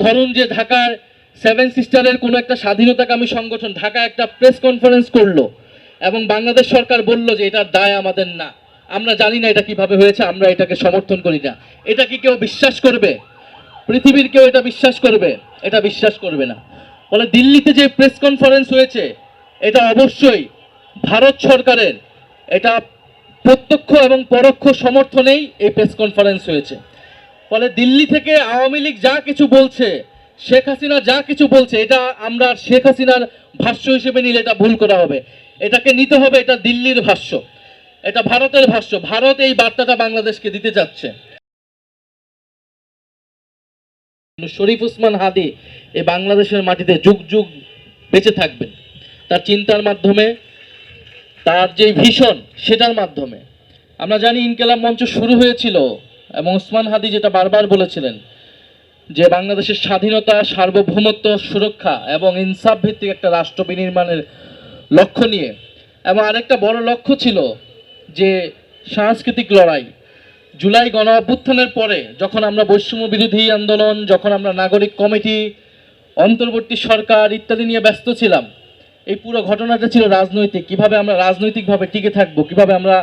ধরুন যে ঢাকার সেভেন সিস্টারের কোনো একটা স্বাধীনতাকামী সংগঠন ঢাকা একটা প্রেস কনফারেন্স করলো এবং বাংলাদেশ সরকার বলল যে এটার দায় আমাদের না, আমরা জানি না এটা কিভাবে হয়েছে, আমরা এটাকে সমর্থন করি না। এটা কি কেউ বিশ্বাস করবে? পৃথিবীর কেউ এটা বিশ্বাস করবে? এটা বিশ্বাস করবে না। ফলে দিল্লিতে যে প্রেস কনফারেন্স হয়েছে এটা অবশ্যই ভারত সরকারের এটা প্রত্যক্ষ এবং পরোক্ষ সমর্থনেই এই প্রেস কনফারেন্স হয়েছে। ফলে দিল্লি থেকে আওয়ামী লীগ যা কিছু বলছে, শেখ হাসিনা যা কিছু বলছে, এটা আমরা শেখ হাসিনার ভাষ্য হিসেবে নিলে এটা ভুল করা হবে। এটাকে নিতে হবে এটা দিল্লির ভাষ্য, এটা ভারতের ভাষ্য। ভারত এই বার্তাটা বাংলাদেশকে দিতে যাচ্ছে। শরীফ ওসমান হাদী এই বাংলাদেশের মাটিতে যুগ যুগ বেঁচে থাকবেন, তার চিন্তার মাধ্যমে, তার যে ভিশন সেটার মাধ্যমে। আমরা জানি ইনকিলাব মঞ্চ শুরু হয়েছিল এবং ওসমান হাদী যেটা বারবার বলেছিলেন যে বাংলাদেশের স্বাধীনতা, সার্বভৌমত্ব, সুরক্ষা এবং ইনসাফ ভিত্তিক একটা রাষ্ট্র বিনির্মাণের লক্ষ্য নিয়ে। এবং আরেকটা বড় লক্ষ্য ছিল যে সাংস্কৃতিক লড়াই। জুলাই গণ অভ্যুত্থানের পরে যখন আমরা বৈষম্য বিরোধী আন্দোলন, যখন আমরা নাগরিক কমিটি, অন্তর্বর্তী সরকার ইত্যাদি নিয়ে ব্যস্ত ছিলাম, এই পুরো ঘটনাটা ছিল রাজনৈতিক। কিভাবে আমরা রাজনৈতিকভাবে টিকে থাকবো, কিভাবে আমরা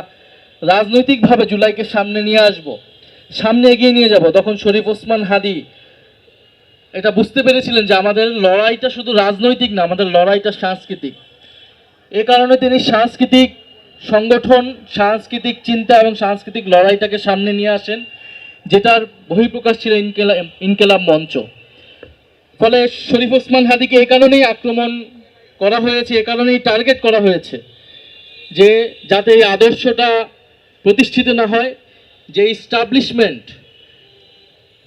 রাজনৈতিকভাবে জুলাইকে সামনে নিয়ে আসব, সামনে এগিয়ে নিয়ে যাব। তখন শরীফ ওসমান হাদী এটা বুঝতে পেরেছিলেন যে আমাদের লড়াইটা শুধু রাজনৈতিক না, আমাদের লড়াইটা সাংস্কৃতিক। এ কারণে তিনি সাংস্কৃতিক সংগঠন, সাংস্কৃতিক চিন্তা এবং সাংস্কৃতিক লড়াইটাকে সামনে নিয়ে আসেন, যেটার বহিঃপ্রকাশ ছিল ইনকিলাব মঞ্চ। ফলে শরীফ ওসমান হাদীকে এ কারণেই আক্রমণ করা হয়েছে, এ কারণেই টার্গেট করা হয়েছে যে যাতে এই আদর্শটা প্রতিষ্ঠিত না হয়, যে ইস্টাবলিশমেন্ট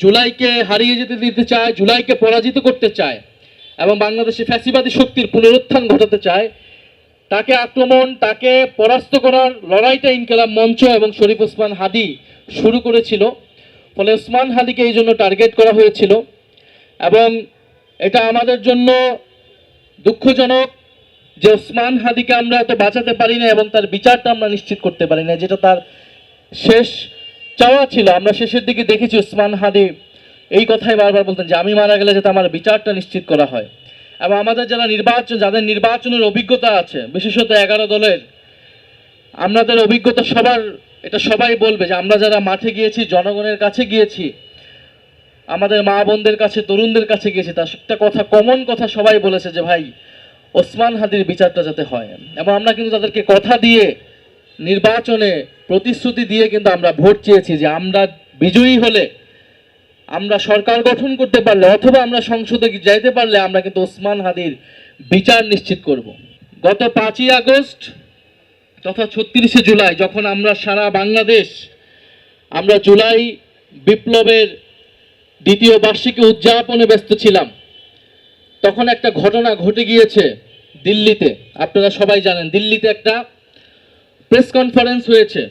জুলাইকে হারিয়ে যেতে দিতে চায়, জুলাইকে পরাজিত করতে চায় এবং বাংলাদেশে ফ্যাসিবাদী শক্তির পুনরুত্থান ঘটাতে চায়, তাকে আক্রমণ, তাকে পরাস্ত করার লড়াইটা ইনকিলাব মঞ্চ এবং শরীফ ওসমান হাদী শুরু করেছিল। ফলে ওসমান হাদীকে এই জন্য টার্গেট করা হয়েছিল। এবং এটা আমাদের জন্য দুঃখজনক যে ওসমান হাদীকে আমরা এত বাঁচাতে পারি না এবং তার বিচারটা আমরা নিশ্চিত করতে পারি না, যেটা তার শেষ চাওয়া ছিল। আমরা শেষের দিকে দেখেছি ওসমান হাদী এই কথাই বারবার বলতেন যে আমি মারা গেলে যাতে আমার বিচারটা নিশ্চিত করা হয়। এবং আমাদের যাদের নির্বাচনের অভিজ্ঞতা আছে, বিশেষত 11 দলের, আমাদের অভিজ্ঞতা সবার, এটা সবাই বলবে যে আমরা যারা মাঠে গিয়েছি, জনগণের কাছে গিয়েছি, আমাদের মা বোনদের কাছে, তরুণদের কাছে গিয়েছি, তার একটা কথা, কমন কথা সবাই বলেছে যে ভাই ওসমান হাদীর বিচারটা যাতে হয়। এবং আমরা কিন্তু তাদেরকে কথা দিয়ে, নির্বাচনে প্রতিশ্রুতি দিয়ে কিন্তু আমরা ভোট চেয়েছি যে আমরা বিজয়ী হলে, আমরা সরকার গঠন করতে পারলে, অথবা আমরা সংসদে যাইতে পারলে আমরা কিন্তু ওসমান হাদীর বিচার নিশ্চিত করব। গত 5ই আগস্ট তথা 36শে জুলাই যখন আমরা সারা বাংলাদেশ আমরা জুলাই বিপ্লবের দ্বিতীয় বার্ষিকী উদযাপনে ব্যস্ত ছিলাম, তখন একটা ঘটনা ঘটে গিয়েছে দিল্লিতে। আপনারা সবাই জানেন দিল্লিতে একটা প্রেস কনফারেন্স হয়েছে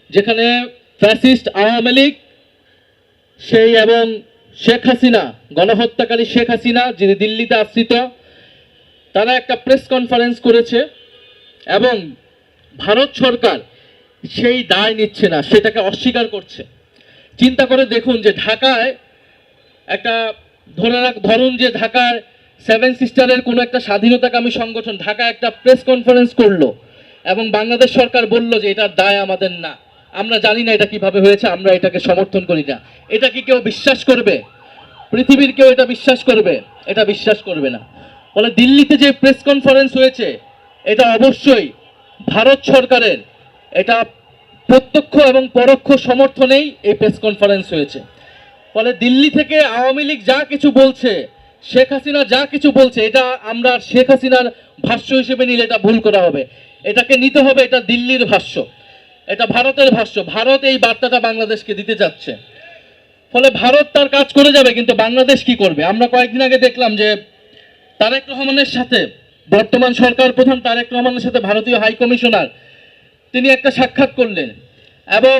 যেখানে ফ্যাসিস্ট আওয়ামী লীগ সেই এবং শেখ হাসিনা, গণহত্যাকারী শেখ হাসিনা যিনি দিল্লিতে আশ্রিত, তারা একটা প্রেস কনফারেন্স করেছে এবং ভারত সরকার সেই দায় নিচ্ছে না, সেটাকে অস্বীকার করছে। চিন্তা করে দেখুন যে ঢাকায় একটা ধরুন যে ঢাকার সেভেন সিস্টারের কোনো একটা স্বাধীনতাকামী সংগঠন ঢাকা একটা প্রেস কনফারেন্স করলো এবং বাংলাদেশ সরকার বলল যে এটার দায় আমাদের না, আমরা জানি না এটা কিভাবে হয়েছে, আমরা এটাকে সমর্থন করি না। এটা কি কেউ বিশ্বাস করবে? পৃথিবীর কেউ এটা বিশ্বাস করবে? এটা বিশ্বাস করবে না। ফলে দিল্লিতে যে প্রেস কনফারেন্স হয়েছে এটা অবশ্যই ভারত সরকারের এটা প্রত্যক্ষ এবং পরোক্ষ সমর্থনেই এই প্রেস কনফারেন্স হয়েছে। ফলে দিল্লি থেকে আওয়ামী লীগ যা কিছু বলছে, শেখ হাসিনা যা কিছু বলছে, এটা আমরা শেখ হাসিনার ভাষ্য হিসেবে নিলে এটা ভুল করা হবে। এটাকে নিতে হবে এটা দিল্লির ভাষ্য, এটা ভারতের ভাষ্য। ভারত এই বার্তাটা বাংলাদেশকে দিতে যাচ্ছে। ফলে ভারত তার কাজ করে যাবে, কিন্তু বাংলাদেশ কি করবে? আমরা কয়েকদিন আগে দেখলাম যে তারেক রহমানের সাথে, বর্তমান সরকার প্রধান তারেক রহমানের সাথে ভারতীয় হাই কমিশনার তিনি একটা সাক্ষাৎ করলেন এবং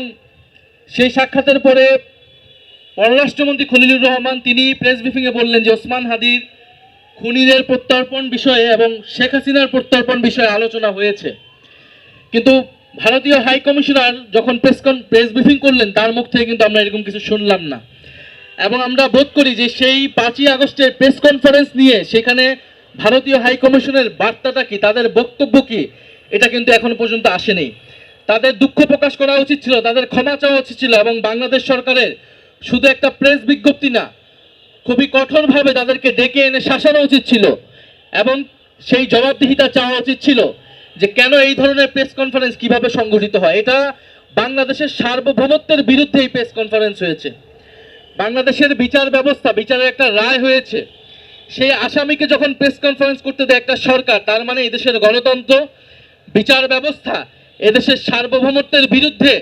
সেই সাক্ষাতের পরে পররাষ্ট্রমন্ত্রী খলিলুর রহমান তিনি প্রেস ব্রিফিংয়ে বললেন যে ওসমান হাদীর খুনিদের প্রত্যর্পণ বিষয়ে এবং শেখ হাসিনার প্রত্যর্পণ বিষয়ে আলোচনা হয়েছে। কিন্তু ভারতীয় হাই কমিশনার যখন প্রেস ব্রিফিং করলেন তার মুখ থেকে কিন্তু আমরা এরকম কিছু শুনলাম না। এবং আমরা বোধ করি যে সেই 5ই আগস্টের প্রেস কনফারেন্স নিয়ে সেখানে ভারতীয় হাই কমিশনের বার্তাটা কি, তাদের বক্তব্য কি, এটা কিন্তু এখনো পর্যন্ত আসেনি। তাদের দুঃখ প্রকাশ করা উচিত ছিল, তাদের ক্ষমা চাওয়া উচিত ছিল, এবং বাংলাদেশ সরকারের শুধু একটা প্রেস বিজ্ঞপ্তি না, খুবই কঠোরভাবে তাদেরকে ডেকে এনে শাসানো উচিত ছিল, এবং সেই জবাবদিহিতা চাওয়া উচিত ছিল যে কেন এই ধরনের প্রেস কনফারেন্স কিভাবে সংগঠিত হয়। এটা বাংলাদেশের সার্বভৌমত্বের বিরুদ্ধে এই প্রেস কনফারেন্স হয়েছে। বাংলাদেশের বিচার ব্যবস্থা, বিচারের একটা রায় হয়েছে, সেই আসামিকে যখন প্রেস কনফারেন্স করতে দেয় একটা সরকার, তার মানে এদেশের গণতন্ত্র, বিচার ব্যবস্থা, এদেশের সার্বভৌমত্বের বিরুদ্ধে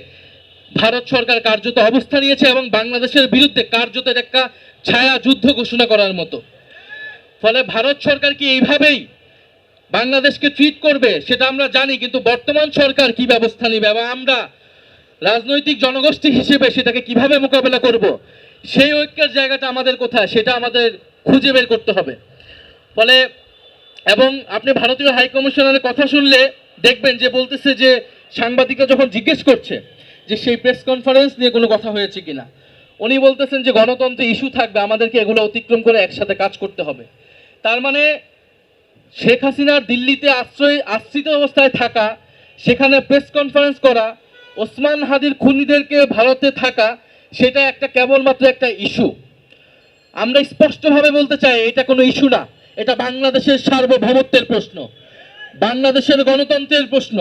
ভারত সরকার কার্যত অবস্থা নিয়েছে, এবং বাংলাদেশের বিরুদ্ধে কার্যত একটা ছায়া যুদ্ধ ঘোষণা করার মতো। ফলে ভারত সরকার কি এইভাবেই বাংলাদেশকে ট্রিট করবে সেটা আমরা জানি, কিন্তু বর্তমান সরকার কি ব্যবস্থা নেবে এবং আমরা রাজনৈতিক জনগোষ্ঠী হিসেবে সেটাকে কিভাবে মোকাবেলা করব, সেই ঐক্যের জায়গাটা আমাদের কোথায় সেটা আমাদের খুঁজে বের করতে হবে। ফলে এবং আপনি ভারতীয় হাই কমিশনারের কথা শুনলে দেখবেন যে বলতেছে যে সাংবাদিকরা যখন জিজ্ঞেস করছে যে সেই প্রেস কনফারেন্স নিয়ে কোনো কথা হয়েছে কিনা, উনি বলতেছেন যে গণতন্ত্র ইস্যু থাকবে, আমাদেরকে এগুলো অতিক্রম করে একসাথে কাজ করতে হবে। তার মানে শেখ হাসিনার দিল্লিতে আশ্রিত অবস্থায় থাকা, সেখানে প্রেস কনফারেন্স করা, ওসমান হাদির খুনিদেরকে ভারতে থাকা, সেটা একটা কেবলমাত্র একটা ইস্যু। আমরা স্পষ্টভাবে বলতে চাই এটা কোনো ইস্যু না, এটা বাংলাদেশের সার্বভৌমত্বের প্রশ্ন, বাংলাদেশের গণতন্ত্রের প্রশ্ন।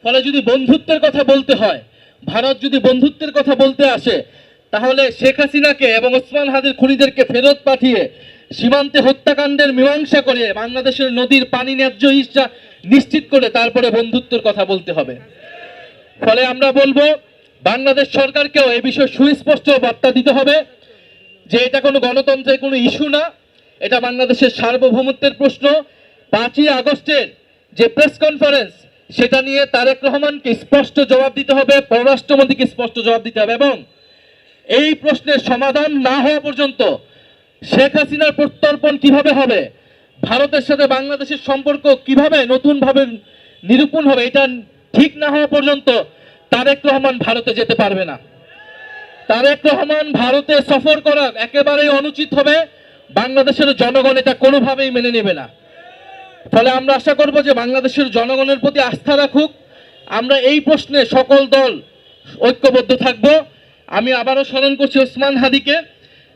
ফলে যদি বন্ধুত্বের কথা বলতে হয়, ভারত যদি বন্ধুত্বের কথা বলতে আসে, তাহলে শেখ হাসিনাকে এবং ওসমান হাদির খুনিদেরকে ফেরত পাঠিয়ে সীমান্তে হত্যাকাণ্ডের মীমাংসা করে বাংলাদেশের নদীর পানি ন্যায্য হিস্সা নিশ্চিত করে তারপরে বন্ধুত্বের কথা বলতে হবে। ফলে আমরা বলবো বাংলাদেশ সরকারকেও এই বিষয়ে সুস্পষ্ট বার্তা দিতে হবে যে এটা কোনো গণতন্ত্রের কোনো ইস্যু না, এটা বাংলাদেশের সার্বভৌমত্বের প্রশ্ন। 5ই আগস্টের যে প্রেস কনফারেন্স, সেটা নিয়ে তারেক রহমানকে স্পষ্ট জবাব দিতে হবে, পররাষ্ট্রমন্ত্রীকে স্পষ্ট জবাব দিতে হবে, এবং এই প্রশ্নের সমাধান না হওয়া পর্যন্ত শেখ হাসিনার প্রত্যর্পণ কিভাবে হবে, ভারতের সাথে বাংলাদেশের সম্পর্ক কিভাবে নতুনভাবে নিরূপণ হবে, এটা ঠিক না হওয়া পর্যন্ত তারেক রহমান ভারতে যেতে পারবে না। তারেক রহমান ভারতে সফর করা একেবারেই অনুচিত হবে, বাংলাদেশের জনগণ এটা কোনোভাবেই মেনে নেবে না। ফলে আমরা আশা করব যে বাংলাদেশের জনগণের প্রতি আস্থা রাখুক, আমরা এই প্রশ্নে সকল দল ঐক্যবদ্ধ থাকব। আমি আবারও স্মরণ করছি ওসমান হাদিকে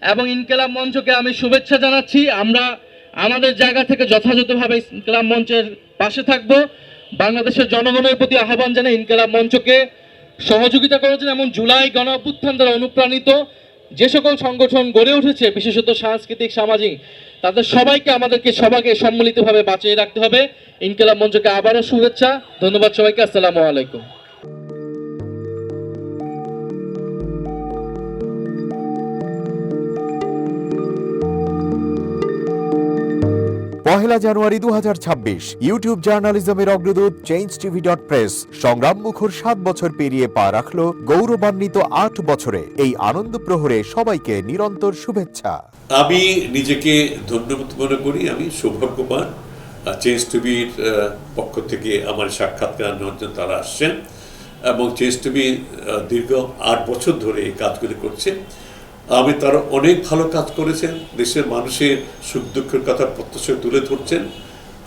এবং ইনকিলাব মঞ্চকে আমি শুভেচ্ছা জানাচ্ছি। আমরা আমাদের জায়গা থেকে যথাযথভাবে ইনকিলাব মঞ্চের পাশে থাকব। বাংলাদেশের জনগণের প্রতি আহ্বান জানাই ইনকিলাব মঞ্চকে সহযোগিতা করার জন্য, এমন জুলাই গণ অভ্যুত্থান দ্বারা অনুপ্রাণিত যে সকল সংগঠন গড়ে উঠেছে, বিশেষত সাংস্কৃতিক সামাজিক, তাদের সবাইকে আমাদেরকে সবাইকে সম্মিলিতভাবে বাঁচিয়ে রাখতে হবে। ইনকিলাব মঞ্চকে আবারও শুভেচ্ছা, ধন্যবাদ সবাইকে, আসসালামু আলাইকুম। পহেলা জানুয়ারি 2026 ইউটিউব জার্নালিজমের অগ্রদূত changeTV.press সংগ্রাম মুখর 7 বছর পেরিয়ে পা রাখলো গৌরবান্বিত 8 বছরে। এই আনন্দ প্রহরে সবাইকে নিরন্তর শুভেচ্ছা। আমি নিজেকে ধন্যবাদ মনে করি, আমি সৌভাগ্যবান চেঞ্জ টিভির পক্ষ থেকে আমার সাক্ষাৎকার নেওয়ার জন্য তারা আসছেন, এবং চেঞ্জ টিভি দীর্ঘ 8 বছর ধরে এই কাজগুলি করছে। আমি তারা অনেক ভালো কাজ করেছেন, দেশের মানুষের সুখ দুঃখের কথা প্রত্যক্ষ তুলে ধরছেন।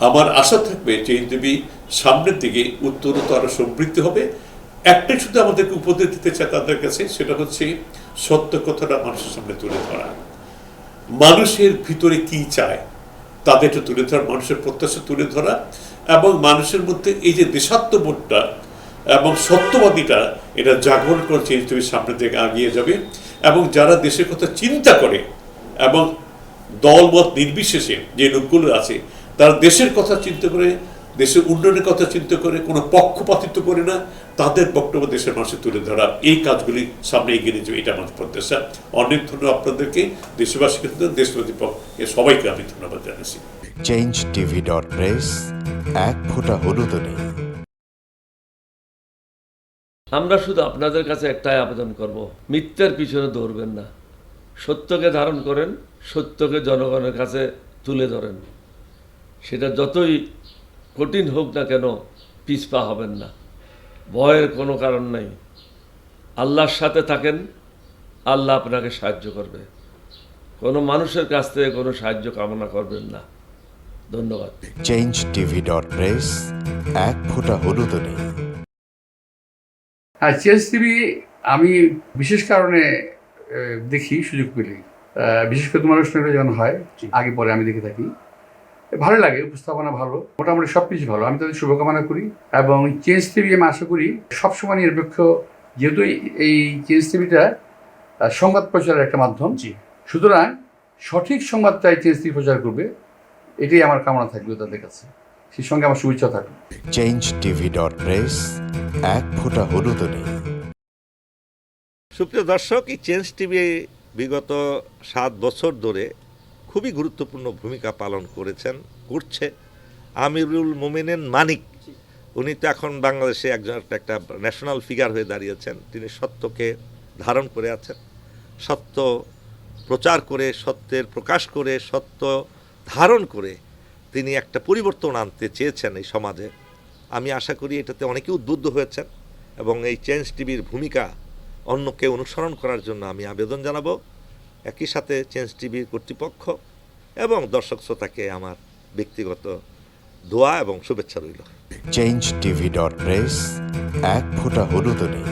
আমার আশা থাকবে চেঞ্জ টিভি সামনের দিকে উত্তরোত্তর আরো সমৃদ্ধ হবে। একটাই শুধু আমাদেরকে উপদেশ দিতে চায় তাদের কাছে, সেটা হচ্ছে সত্য কথাটা মানুষের সামনে তুলে ধরা, মানুষের ভিতরে কি চায় তাদেরটা তুলে ধরা, মানুষের প্রত্যাশা তুলে ধরা, এবং মানুষের মধ্যে এই যে দেশাত্মবোধটা এবং সত্যবাদীটা, এটা জাগরণ করে চেঞ্জ টিভির সামনের দিকে এগিয়ে যাবে। এবং যারা দেশের কথা চিন্তা করে এবং দলমত নির্বিশেষে যে লোকগুলো আছে, তারা দেশের কথা চিন্তা করে, দেশের উন্নয়নের কথা চিন্তা করে, কোনো পক্ষপাতিত্ব করে না, তাদের বক্তব্য দেশের মানুষের তুলে ধরা, এই কাজগুলি সামনে এগিয়ে নিয়ে যাবে, এটা আমাদের প্রত্যাশা। অনেক ধন্যবাদ আপনাদেরকে, দেশবাসীকে, দেশবাসী পক্ষে সবাইকে আমি ধন্যবাদ জানাচ্ছি। changeTV.press এক ফোঁটা হলুদ নেই। আমরা শুধু আপনাদের কাছে একটাই আবেদন করব, মিথ্যার পিছনে দৌড়বেন না, সত্যকে ধারণ করেন, সত্যকে জনগণের কাছে তুলে ধরেন। সেটা যতই কঠিন হোক না কেন পিছপা হবেন না, ভয়ের কোনো কারণ নাই। আল্লাহর সাথে থাকেন, আল্লাহ আপনাকে সাহায্য করবে। কোনো মানুষের কাছ থেকে কোনো সাহায্য কামনা করবেন না। ধন্যবাদ। changeTV.press এক ফোঁটা হলুদ নেই। হ্যাঁ, চেঞ্জ টিভি আমি বিশেষ কারণে দেখি সুযোগ পেলে, বিশেষ করে তোমার অনুষ্ঠানটা যখন হয় আগে পরে আমি দেখে থাকি, ভালো লাগে, উপস্থাপনা ভালো, মোটামুটি সব কিছু ভালো। আমি তাদের শুভকামনা করি এবং চেঞ্জ টিভি আমি আশা করি সবসময় নিরপেক্ষ, যেহেতু এই চেঞ্জ টিভিটা সংবাদ প্রচারের একটা মাধ্যম, সুতরাং সঠিক সংবাদটাই চেঞ্জ টিভি প্রচার করবে, এটাই আমার কামনা থাকবে তাদের কাছে, সেই সঙ্গে আমার শুভেচ্ছা থাকবে। changeTV.press এক ফোঁটা হলুদ নেই। সুপ্রিয় দর্শক, এই চেঞ্জ টিভি বিগত 7 বছর ধরে খুবই গুরুত্বপূর্ণ ভূমিকা পালন করছে আমিরুল মোমিনিন মানিক। উনি তো এখন বাংলাদেশে একটা ন্যাশনাল ফিগার হয়ে দাঁড়িয়েছেন। তিনি সত্যকে ধারণ করে আছেন, সত্য প্রচার করে, সত্যের প্রকাশ করে, সত্য ধারণ করে তিনি একটা পরিবর্তন আনতে চেয়েছেন এই সমাজে। আমি আশা করি এটাতে অনেকে উদ্বুদ্ধ হয়েছেন এবং এই চেঞ্জ টিভির ভূমিকা অন্যকে অনুসরণ করার জন্য আমি আবেদন জানাবো। একই সাথে চেঞ্জ টিভির কর্তৃপক্ষ এবং দর্শক শ্রোতাকে আমার ব্যক্তিগত দোয়া এবং শুভেচ্ছা রইল। changeTV.press এক ফোঁটা হলুদ নেই।